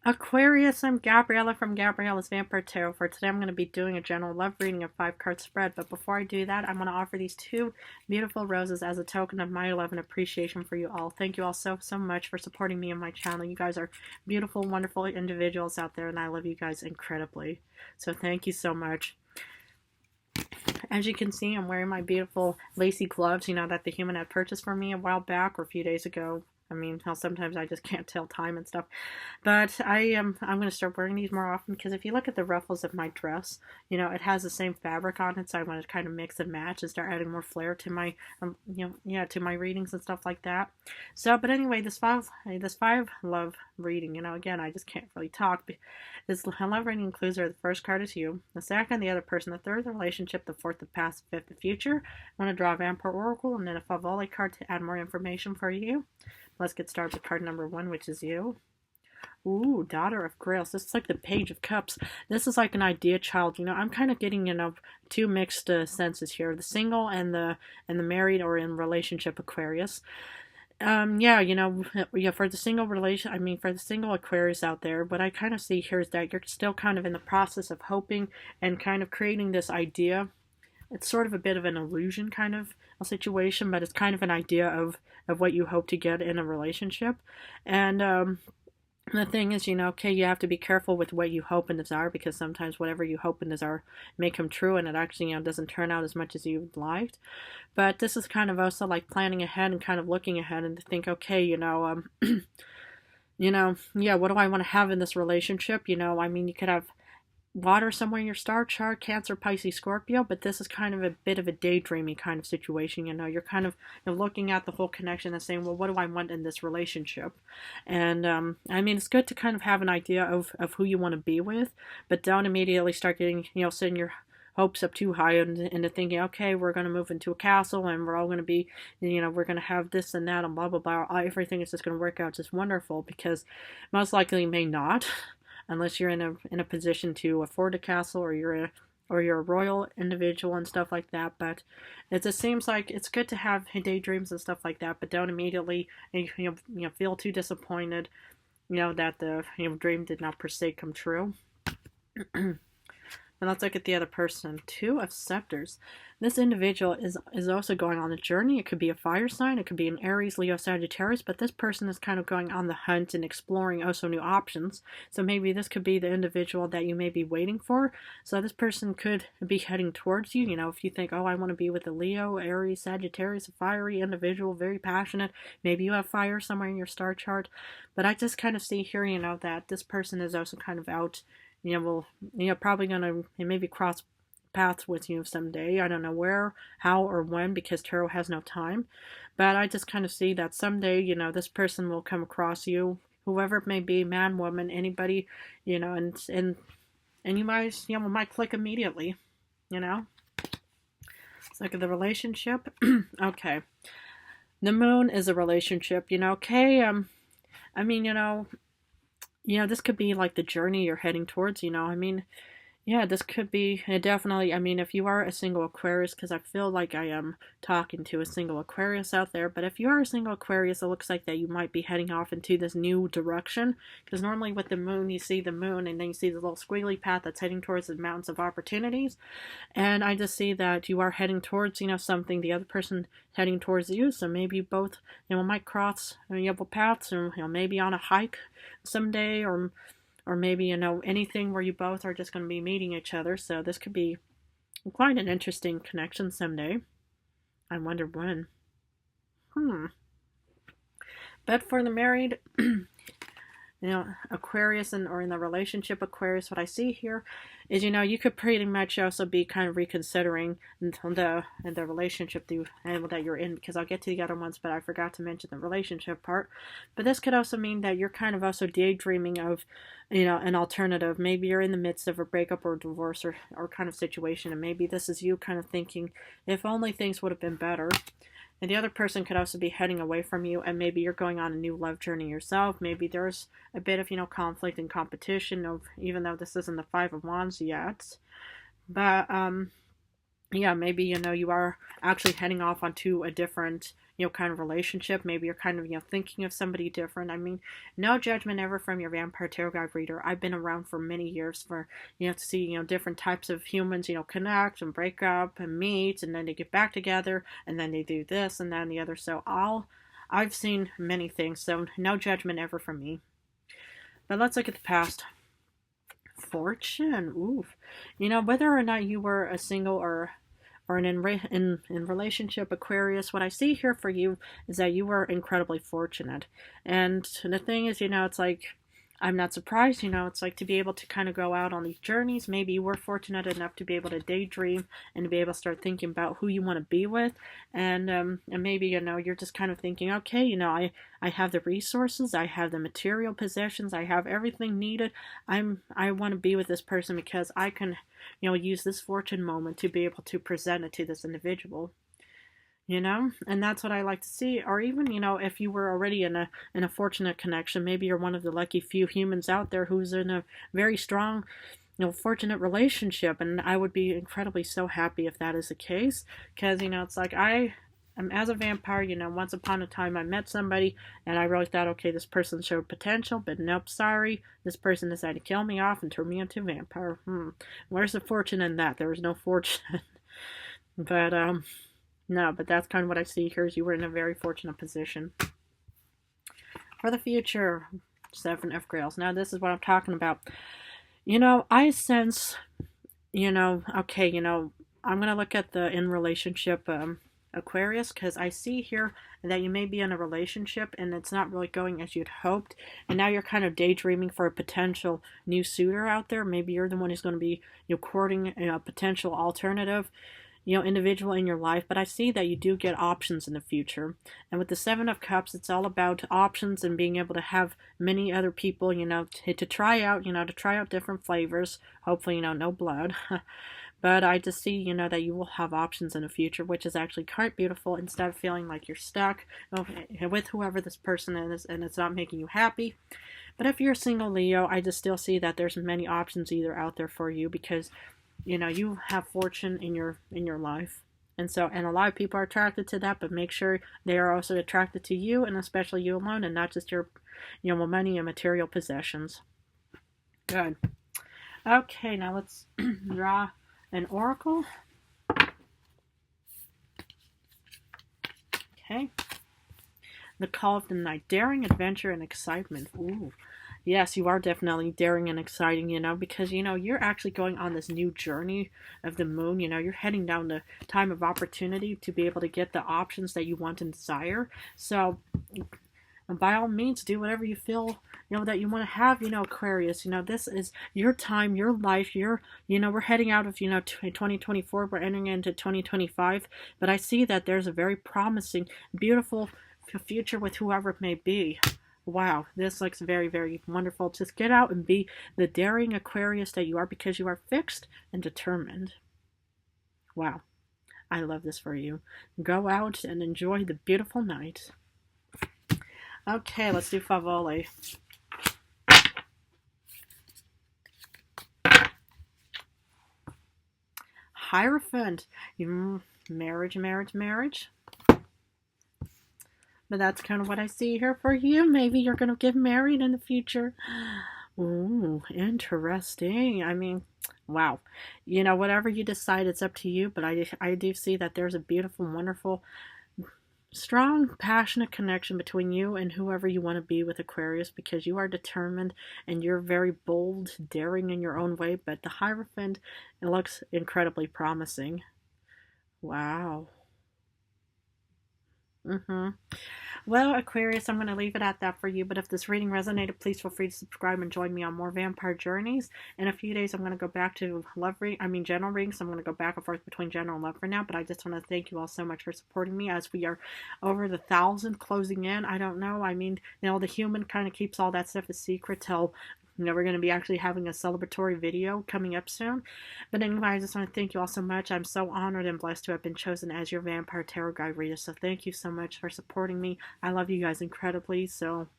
Aquarius, I'm Gabriella from Gabriella's Vampire Tarot. For today, I'm going to be doing a general love reading of 5 card spread. But before I do that, I'm going to offer these 2 beautiful roses as a token of my love and appreciation for you all. Thank you all so much for supporting me and my channel. You guys are beautiful, wonderful individuals out there, and I love you guys incredibly. So thank you so much. As you can see, I'm wearing my beautiful lacy gloves, that the human had purchased for me a while back or a few days ago. I mean, how sometimes I just can't tell time and stuff. But I'm going to start wearing these more often because if you look at the ruffles of my dress, it has the same fabric on it. So I want to kind of mix and match and start adding more flair to my, to my readings and stuff like that. So, but anyway, this five love reading, again, I just can't really talk. This love reading includes the first card is you, the second, the other person, the third, the relationship, the fourth, the past, the fifth, the future. I want to draw a Vampire Oracle and then a Favole card to add more information for you. Let's get started with card number 1, which is you. Ooh, Daughter of Grails. This is like the Page of Cups. This is like an idea child. I'm kind of getting, 2 mixed senses here. The single and the married or in relationship Aquarius. For the single Aquarius out there, what I kind of see here is that you're still kind of in the process of hoping and kind of creating this idea. It's sort of a bit of an illusion kind of a situation, but it's kind of an idea of what you hope to get in a relationship. And the thing is, you have to be careful with what you hope and desire, because sometimes whatever you hope and desire may come true and it actually, doesn't turn out as much as you'd liked. But this is kind of also like planning ahead and kind of looking ahead and to think, okay, what do I want to have in this relationship? You could have water somewhere in your star chart, Cancer, Pisces, Scorpio, but this is kind of a bit of a daydreamy kind of situation. You're kind of looking at the whole connection and saying, well, what do I want in this relationship? And it's good to kind of have an idea of who you want to be with, but don't immediately start getting, setting your hopes up too high into thinking, okay, we're going to move into a castle and we're all going to be, we're going to have this and that and blah, blah, blah. Everything is just going to work out just wonderful, because most likely it may not. Unless you're in a position to afford a castle, or you're a royal individual and stuff like that. But it just seems like it's good to have daydreams and stuff like that, but don't immediately feel too disappointed that the dream did not per se come true. And let's look at the other person. 2 of Scepters. This individual is also going on a journey. It could be a fire sign. It could be an Aries, Leo, Sagittarius. But this person is kind of going on the hunt and exploring also new options. So maybe this could be the individual that you may be waiting for. So this person could be heading towards you. If you think, oh, I want to be with a Leo, Aries, Sagittarius, a fiery individual, very passionate. Maybe you have fire somewhere in your star chart. But I just kind of see here, that this person is also kind of out, probably going to maybe cross paths with you someday. I don't know where, how, or when, because tarot has no time. But I just kind of see that someday, this person will come across you, whoever it may be, man, woman, anybody, and you might click immediately, Let's look at the relationship. Okay. The moon is a relationship, okay, this could be like the journey you're heading towards, this could be definitely, if you are a single Aquarius, because I feel like I am talking to a single Aquarius out there, but if you are a single Aquarius, it looks like that you might be heading off into this new direction, because normally with the moon, you see the moon, and then you see the little squiggly path that's heading towards the mountains of opportunities, and I just see that you are heading towards, something, the other person heading towards you, so maybe you both, might cross, paths, and, maybe on a hike someday, or maybe, anything where you both are just going to be meeting each other. So this could be quite an interesting connection someday. I wonder when. But for the married, Aquarius or in the relationship Aquarius, what I see here is, you could pretty much also be kind of reconsidering the relationship that you're in, because I'll get to the other ones, but I forgot to mention the relationship part. But this could also mean that you're kind of also daydreaming of, an alternative. Maybe you're in the midst of a breakup or divorce or kind of situation, and maybe this is you kind of thinking, if only things would have been better. And the other person could also be heading away from you, and maybe you're going on a new love journey yourself. Maybe there's a bit of, conflict and competition, even though this isn't the 5 of Wands yet. But, maybe, you are actually heading off onto a different, kind of relationship. Maybe you're kind of, thinking of somebody different. I mean, no judgment ever from your Vampire Tarot Guide reader. I've been around for many years for, to see, different types of humans, connect and break up and meet, and then they get back together, and then they do this and that and the other. So I've seen many things, so no judgment ever from me. But let's look at the past. Fortune. Oof. Whether or not you were a single or in relationship, Aquarius, what I see here for you is that you were incredibly fortunate. And the thing is, it's like, I'm not surprised, it's like to be able to kind of go out on these journeys. Maybe you were fortunate enough to be able to daydream and to be able to start thinking about who you want to be with. And maybe, you're just kind of thinking, okay, I have the resources, I have the material possessions, I have everything needed. I want to be with this person because I can, use this fortune moment to be able to present it to this individual. And that's what I like to see. Or even, if you were already in a fortunate connection, maybe you're one of the lucky few humans out there who's in a very strong, fortunate relationship. And I would be incredibly so happy if that is the case. Because, it's like as a vampire, once upon a time I met somebody and I really thought, okay, this person showed potential, but nope, sorry. This person decided to kill me off and turn me into a vampire. Where's the fortune in that? There was no fortune. But, no, but that's kind of what I see here is you were in a very fortunate position. For the future, 7 of Grails. Now, this is what I'm talking about. I sense, okay, I'm going to look at the in relationship Aquarius, because I see here that you may be in a relationship and it's not really going as you'd hoped. And now you're kind of daydreaming for a potential new suitor out there. Maybe you're the one who's going to be courting a potential alternative individual in your life, but I see that you do get options in the future. And with the 7 of Cups, it's all about options and being able to have many other people, to try out, to try out different flavors. Hopefully, no blood. But I just see, that you will have options in the future, which is actually quite beautiful. Instead of feeling like you're stuck with whoever this person is and it's not making you happy. But if you're single Leo, I just still see that there's many options either out there for you because you have fortune in your life. And a lot of people are attracted to that, but make sure they are also attracted to you, and especially you alone, and not just your, money and material possessions. Good. Okay, now let's draw an oracle. Okay. The Call of the Night. Daring, adventure, and excitement. Ooh. Yes, you are definitely daring and exciting, because, you're actually going on this new journey of the moon. You're heading down the time of opportunity to be able to get the options that you want and desire. So, by all means, do whatever you feel, that you want to have, Aquarius. This is your time, your life. We're heading out of, 2024. We're entering into 2025. But I see that there's a very promising, beautiful future with whoever it may be. Wow, this looks very, very wonderful. Just get out and be the daring Aquarius that you are because you are fixed and determined. Wow, I love this for you. Go out and enjoy the beautiful night. Okay, let's do Favole. Hierophant. Marriage, marriage, marriage. But that's kind of what I see here for you. Maybe you're going to get married in the future. Ooh, interesting. I mean, wow. Whatever you decide, it's up to you. But I do see that there's a beautiful, wonderful, strong, passionate connection between you and whoever you want to be with, Aquarius, because you are determined and you're very bold, daring in your own way. But the Hierophant, it looks incredibly promising. Wow. Well, Aquarius, I'm going to leave it at that for you. But if this reading resonated, please feel free to subscribe and join me on more vampire journeys. In a few days, I'm going to go back to general readings. So I'm going to go back and forth between general and love for now. But I just want to thank you all so much for supporting me as we are over the 1,000 closing in. I don't know. I mean, the human kind of keeps all that stuff a secret till we're going to be actually having a celebratory video coming up soon. But anyway, I just want to thank you all so much. I'm so honored and blessed to have been chosen as your Vampire Tarot Guide reader. So thank you so much for supporting me. I love you guys incredibly. So